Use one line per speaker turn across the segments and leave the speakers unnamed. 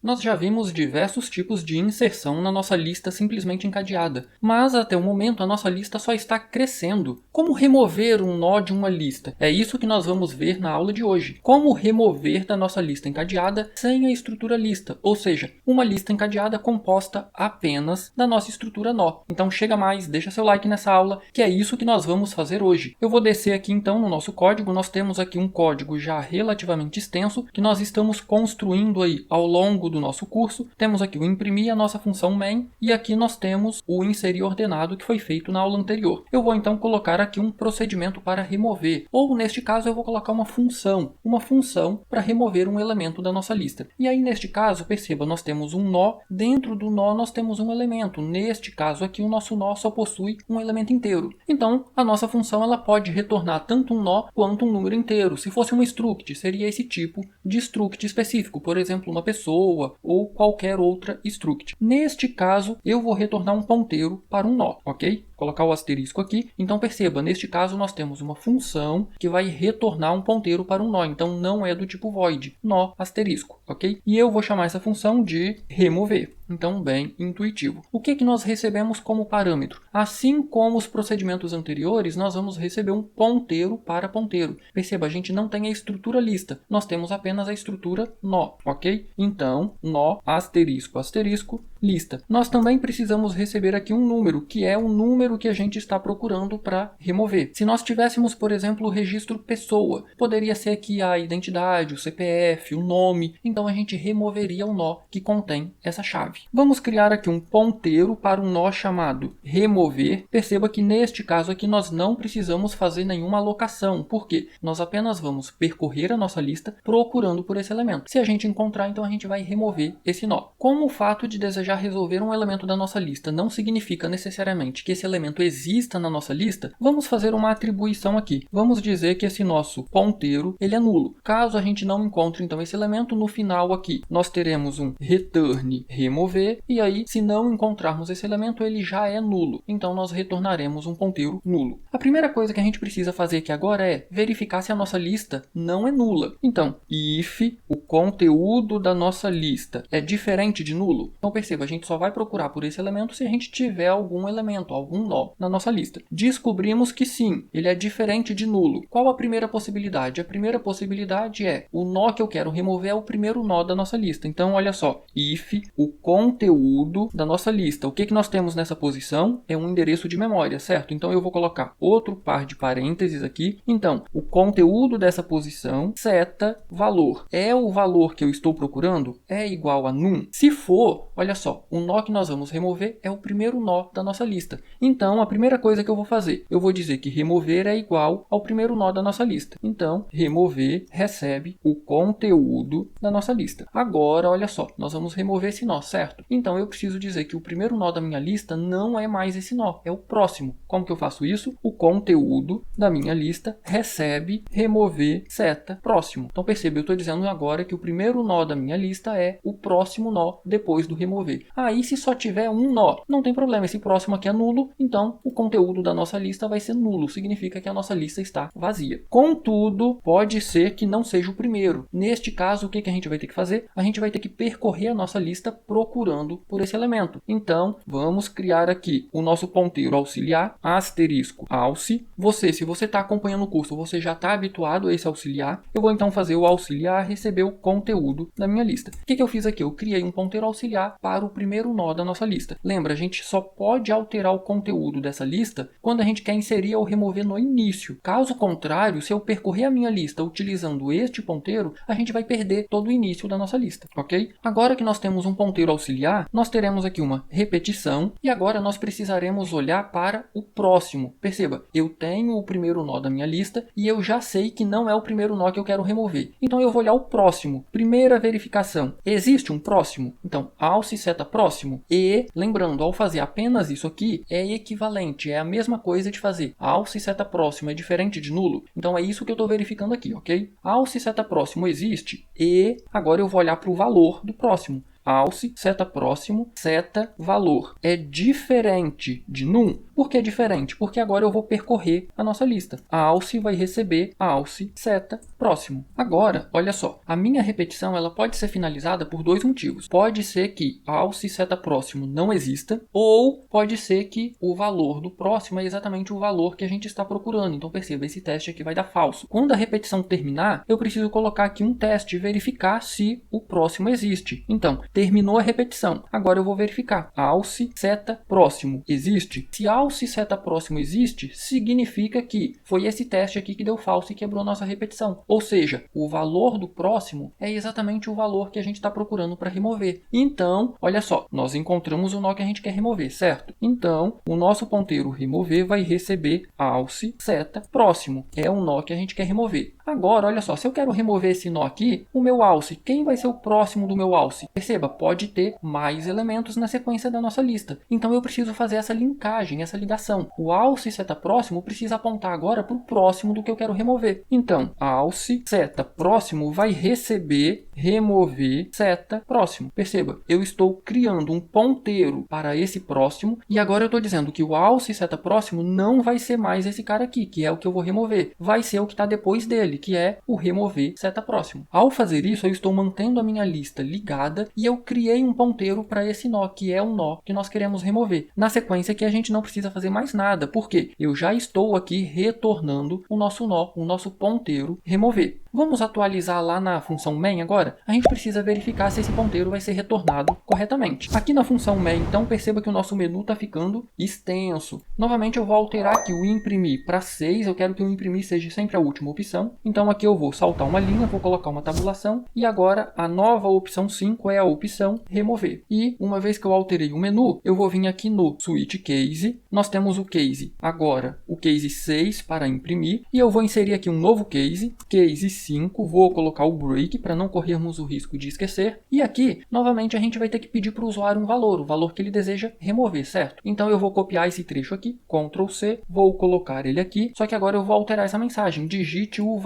Nós já vimos diversos tipos de inserção na nossa lista simplesmente encadeada, mas até o momento a nossa lista só está crescendo. Como remover um nó de uma lista? É isso que nós vamos ver na aula de hoje. Como remover da nossa lista encadeada sem a estrutura lista, ou seja, uma lista encadeada composta apenas da nossa estrutura nó. Então chega mais, deixa seu like nessa aula, que é isso que nós vamos fazer hoje. Eu vou descer aqui então no nosso código, nós temos aqui um código já relativamente extenso que nós estamos construindo aí ao longo do nosso curso. Temos aqui o imprimir, a nossa função main, e aqui nós temos o inserir ordenado que foi feito na aula anterior. Eu vou então colocar aqui um procedimento para remover, ou neste caso eu vou colocar uma função para remover um elemento da nossa lista. E aí neste caso, perceba, nós temos um nó, dentro do nó nós temos um elemento. Neste caso aqui o nosso nó só possui um elemento inteiro. Então a nossa função ela pode retornar tanto um nó quanto um número inteiro. Se fosse uma struct, seria esse tipo de struct específico, por exemplo, uma pessoa ou qualquer outra struct. Neste caso, eu vou retornar um ponteiro para um nó, ok? Colocar o asterisco aqui. Então perceba, neste caso nós temos uma função que vai retornar um ponteiro para um nó. Então não é do tipo void, nó asterisco, ok? E eu vou chamar essa função de remover. Então bem intuitivo. O que nós recebemos como parâmetro? Assim como os procedimentos anteriores, nós vamos receber um ponteiro para ponteiro. Perceba, a gente não tem a estrutura lista. Nós temos apenas a estrutura nó, ok? Então, nó asterisco asterisco lista. Nós também precisamos receber aqui um número, que é o número que a gente está procurando para remover. Se nós tivéssemos, por exemplo, o registro pessoa, poderia ser aqui a identidade, o CPF, o nome, então a gente removeria o nó que contém essa chave. Vamos criar aqui um ponteiro para um nó chamado remover. Perceba que neste caso aqui nós não precisamos fazer nenhuma alocação, porque nós apenas vamos percorrer a nossa lista procurando por esse elemento. Se a gente encontrar, então a gente vai remover esse nó. Como o fato de desejar resolver um elemento da nossa lista não significa necessariamente que esse elemento exista na nossa lista, vamos fazer uma atribuição aqui. Vamos dizer que esse nosso ponteiro ele é nulo. Caso a gente não encontre então esse elemento, no final aqui nós teremos um return remover, e aí se não encontrarmos esse elemento ele já é nulo. Então nós retornaremos um ponteiro nulo. A primeira coisa que a gente precisa fazer aqui agora é verificar se a nossa lista não é nula. Então, if o conteúdo da nossa lista é diferente de nulo, então perceba, a gente só vai procurar por esse elemento se a gente tiver algum elemento, algum nó na nossa lista. Descobrimos que sim, ele é diferente de nulo. Qual a primeira possibilidade? A primeira possibilidade é o nó que eu quero remover é o primeiro nó da nossa lista. Então, olha só, if o conteúdo da nossa lista. O que nós temos nessa posição? É um endereço de memória, certo? Então, eu vou colocar outro par de parênteses aqui. Então, o conteúdo dessa posição, seta valor. É o valor que eu estou procurando? É igual a num? Se for, olha só, o nó que nós vamos remover é o primeiro nó da nossa lista. Então, a primeira coisa que eu vou fazer, eu vou dizer que remover é igual ao primeiro nó da nossa lista. Então, remover recebe o conteúdo da nossa lista. Agora, olha só, nós vamos remover esse nó, certo? Então, eu preciso dizer que o primeiro nó da minha lista não é mais esse nó, é o próximo. Como que eu faço isso? O conteúdo da minha lista recebe remover seta próximo. Então, perceba, eu estou dizendo agora que o primeiro nó da minha lista é o próximo nó depois do remover. Aí, se só tiver um nó, não tem problema, esse próximo aqui é nulo, então o conteúdo da nossa lista vai ser nulo, significa que a nossa lista está vazia. Contudo, pode ser que não seja o primeiro. Neste caso, o que a gente vai ter que fazer? A gente vai ter que percorrer a nossa lista procurando por esse elemento. Então, vamos criar aqui o nosso ponteiro auxiliar, asterisco alce. Se você está acompanhando o curso, você já está habituado a esse auxiliar. Eu vou então fazer o auxiliar receber o conteúdo da minha lista. O que eu fiz aqui? Eu criei um ponteiro auxiliar para o primeiro nó da nossa lista. Lembra, a gente só pode alterar o conteúdo dessa lista quando a gente quer inserir ou remover no início. Caso contrário, se eu percorrer a minha lista utilizando este ponteiro, a gente vai perder todo o início da nossa lista, ok? Agora que nós temos um ponteiro auxiliar, nós teremos aqui uma repetição e agora nós precisaremos olhar para o próximo. Perceba, eu tenho o primeiro nó da minha lista e eu já sei que não é o primeiro nó que eu quero remover. Então eu vou olhar o próximo. Primeira verificação. Existe um próximo? Então, alce seta próximo. E, lembrando, ao fazer apenas isso aqui, é equivalente, é a mesma coisa de fazer alce seta próximo é diferente de nulo. Então é isso que eu estou verificando aqui, ok? Alce seta próximo existe e agora eu vou olhar para o valor do próximo. Alce, seta próximo, seta valor. É diferente de num. Por que diferente? Porque agora eu vou percorrer a nossa lista. A alce vai receber alce seta próximo. Agora, olha só, a minha repetição ela pode ser finalizada por dois motivos. Pode ser que alce seta próximo não exista, ou pode ser que o valor do próximo é exatamente o valor que a gente está procurando. Então perceba, esse teste aqui vai dar falso. Quando a repetição terminar, eu preciso colocar aqui um teste e verificar se o próximo existe. Então, terminou a repetição. Agora eu vou verificar. Alce seta próximo existe? Se alce seta próximo existe, significa que foi esse teste aqui que deu falso e quebrou nossa repetição. Ou seja, o valor do próximo é exatamente o valor que a gente está procurando para remover. Então, olha só, nós encontramos o nó que a gente quer remover, certo? Então, o nosso ponteiro remover vai receber alce seta próximo. É um nó que a gente quer remover. Agora, olha só, se eu quero remover esse nó aqui, o meu alce, quem vai ser o próximo do meu alce? Perceba, pode ter mais elementos na sequência da nossa lista. Então eu preciso fazer essa linkagem, essa ligação. O alce seta próximo precisa apontar agora para o próximo do que eu quero remover. Então, alce seta próximo vai receber remover seta próximo. Perceba, eu estou criando um ponteiro para esse próximo e agora eu estou dizendo que o alce seta próximo não vai ser mais esse cara aqui, que é o que eu vou remover. Vai ser o que está depois dele, que é o remover seta próximo. Ao fazer isso, eu estou mantendo a minha lista ligada e eu criei um ponteiro para esse nó, que é um nó que nós queremos remover. Na sequência aqui a gente não precisa fazer mais nada, porque eu já estou aqui retornando o nosso nó, o nosso ponteiro remover. Vamos atualizar lá na função main agora? A gente precisa verificar se esse ponteiro vai ser retornado corretamente. Aqui na função main, então, perceba que o nosso menu está ficando extenso. Novamente eu vou alterar aqui o imprimir para 6, eu quero que o imprimir seja sempre a última opção. Então aqui eu vou saltar uma linha, vou colocar uma tabulação e agora a nova opção 5 é a opção remover. E uma vez que eu alterei o menu, eu vou vir aqui no switch case, nós temos o case agora, o case 6 para imprimir e eu vou inserir aqui um novo case, case 5, vou colocar o break para não corrermos o risco de esquecer. E aqui, novamente, a gente vai ter que pedir para o usuário um valor, o valor que ele deseja remover, certo? Então eu vou copiar esse trecho aqui, Ctrl C, vou colocar ele aqui, só que agora eu vou alterar essa mensagem, digite um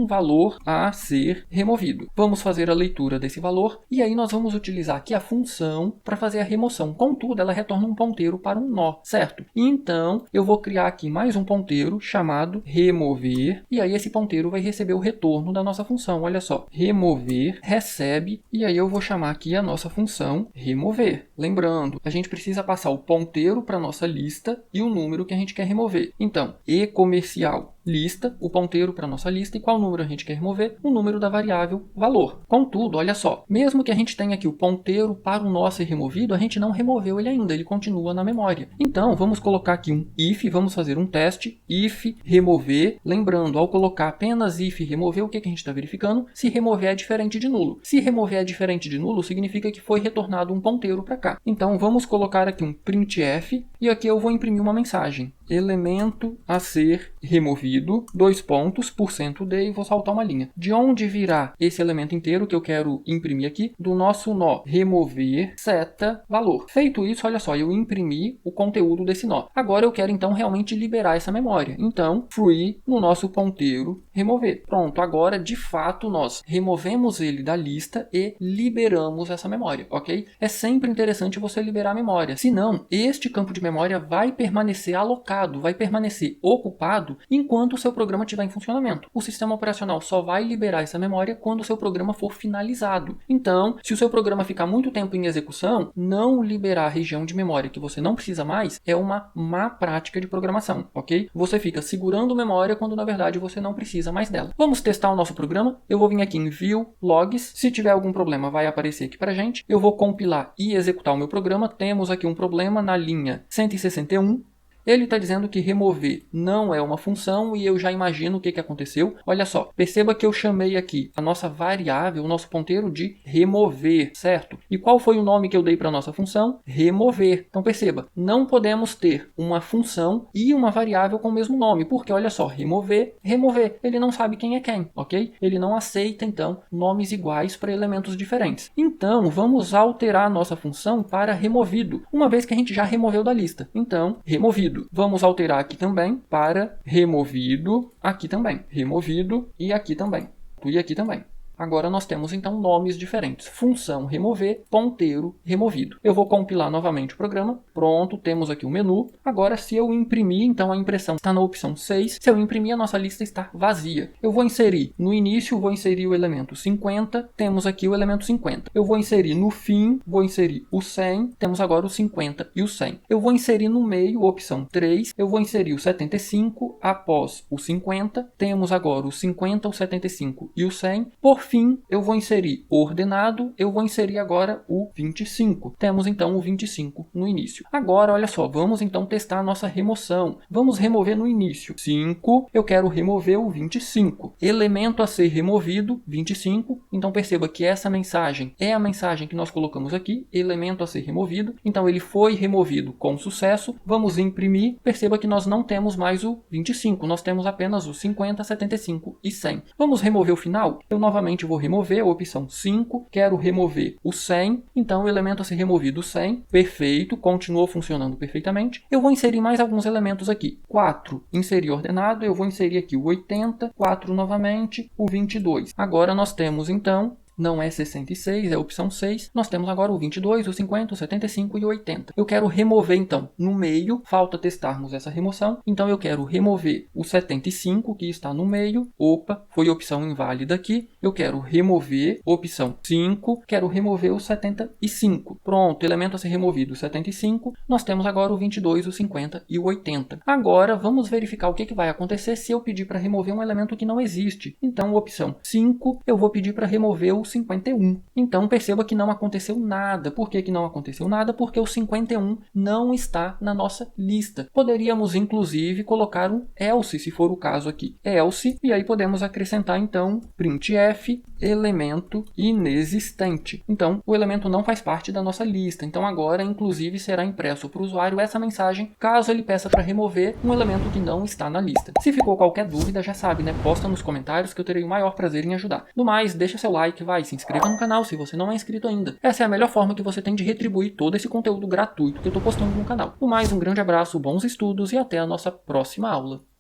valor a ser removido. Vamos fazer a leitura desse valor e aí nós vamos utilizar aqui a função para fazer a remoção. Contudo, ela retorna um ponteiro para um nó, certo? Então eu vou criar aqui mais um ponteiro chamado remover e aí esse ponteiro vai receber o retorno da nossa função. Olha só, remover, recebe, e aí eu vou chamar aqui a nossa função remover. Lembrando, a gente precisa passar o ponteiro para a nossa lista e o número que a gente quer remover. Então, e-comercial lista, o ponteiro para a nossa lista e qual número a gente quer remover? O número da variável valor. Contudo, olha só, mesmo que a gente tenha aqui o ponteiro para o nó ser removido, a gente não removeu ele ainda, ele continua na memória. Então, vamos colocar aqui um if, vamos fazer um teste, if remover, lembrando, ao colocar apenas if remover, o que a gente está verificando? Se remover é diferente de nulo. Se remover é diferente de nulo, significa que foi retornado um ponteiro para cá. Então, vamos colocar aqui um printf e aqui eu vou imprimir uma mensagem. Elemento a ser removido, %d e vou saltar uma linha. De onde virá esse elemento inteiro que eu quero imprimir aqui? Do nosso nó remover seta valor. Feito isso, olha só, eu imprimi o conteúdo desse nó. Agora eu quero então realmente liberar essa memória. Então, free no nosso ponteiro remover. Pronto, agora de fato nós removemos ele da lista e liberamos essa memória, ok? É sempre interessante você liberar a memória, senão este campo de memória vai permanecer alocado, vai permanecer ocupado enquanto o seu programa estiver em funcionamento. O sistema operacional só vai liberar essa memória quando o seu programa for finalizado. Então, se o seu programa ficar muito tempo em execução, não liberar a região de memória que você não precisa mais é uma má prática de programação, ok? Você fica segurando memória quando na verdade você não precisa mais dela. Vamos testar o nosso programa. Eu vou vir aqui em View, Logs. Se tiver algum problema, vai aparecer aqui pra gente. Eu vou compilar e executar o meu programa. Temos aqui um problema na linha 161. Ele está dizendo que remover não é uma função e eu já imagino o que aconteceu. Olha só, perceba que eu chamei aqui a nossa variável, o nosso ponteiro de remover, certo? E qual foi o nome que eu dei para a nossa função? Remover. Então perceba, não podemos ter uma função e uma variável com o mesmo nome, porque olha só, remover, remover. Ele não sabe quem é quem, ok? Ele não aceita, então, nomes iguais para elementos diferentes. Então, vamos alterar a nossa função para removido, uma vez que a gente já removeu da lista. Então, removido. Vamos alterar aqui também para removido, aqui também. Removido e aqui também. E aqui também. Agora nós temos então nomes diferentes. Função remover, ponteiro removido. Eu vou compilar novamente o programa. Pronto, temos aqui o menu. Agora se eu imprimir, então a impressão está na opção 6. Se eu imprimir, a nossa lista está vazia. Eu vou inserir no início, vou inserir o elemento 50. Temos aqui o elemento 50. Eu vou inserir no fim, vou inserir o 100. Temos agora o 50 e o 100. Eu vou inserir no meio, opção 3. Eu vou inserir o 75 após o 50. Temos agora o 50, o 75 e o 100. Por fim, eu vou inserir ordenado. Eu vou inserir agora o 25. Temos então o 25 no início. Agora, olha só, vamos então testar a nossa remoção. Vamos remover no início. 5, eu quero remover o 25. Elemento a ser removido, 25. Então perceba que essa mensagem é a mensagem que nós colocamos aqui, elemento a ser removido. Então ele foi removido com sucesso. Vamos imprimir. Perceba que nós não temos mais o 25, nós temos apenas o 50, 75 e 100. Vamos remover o final? Eu novamente vou remover a opção 5, quero remover o 100. Então o elemento a ser removido, 100. Perfeito, continuou funcionando perfeitamente. Eu vou inserir mais alguns elementos aqui. 4, inserir ordenado. Eu vou inserir aqui o 80, 4 novamente, o 22. Agora nós temos então, não é 66, é a opção 6. Nós temos agora o 22, o 50, o 75 e o 80. Eu quero remover, então, no meio. Falta testarmos essa remoção. Então, eu quero remover o 75, que está no meio. Opa, foi opção inválida aqui. Eu quero remover, opção 5. Quero remover o 75. Pronto, elemento a ser removido, o 75. Nós temos agora o 22, o 50 e o 80. Agora, vamos verificar o que vai acontecer se eu pedir para remover um elemento que não existe. Então, opção 5, eu vou pedir para remover o 51. Então perceba que não aconteceu nada. Por que não aconteceu nada? Porque o 51 não está na nossa lista. Poderíamos inclusive colocar um else, se for o caso aqui. Else, e aí podemos acrescentar então printf elemento inexistente. Então o elemento não faz parte da nossa lista. Então agora inclusive será impresso para o usuário essa mensagem caso ele peça para remover um elemento que não está na lista. Se ficou qualquer dúvida, já sabe, né? Posta nos comentários que eu terei o maior prazer em ajudar. No mais, deixa seu like, se inscreva no canal se você não é inscrito ainda. Essa é a melhor forma que você tem de retribuir todo esse conteúdo gratuito que eu estou postando no canal. No mais, um grande abraço, bons estudos e até a nossa próxima aula.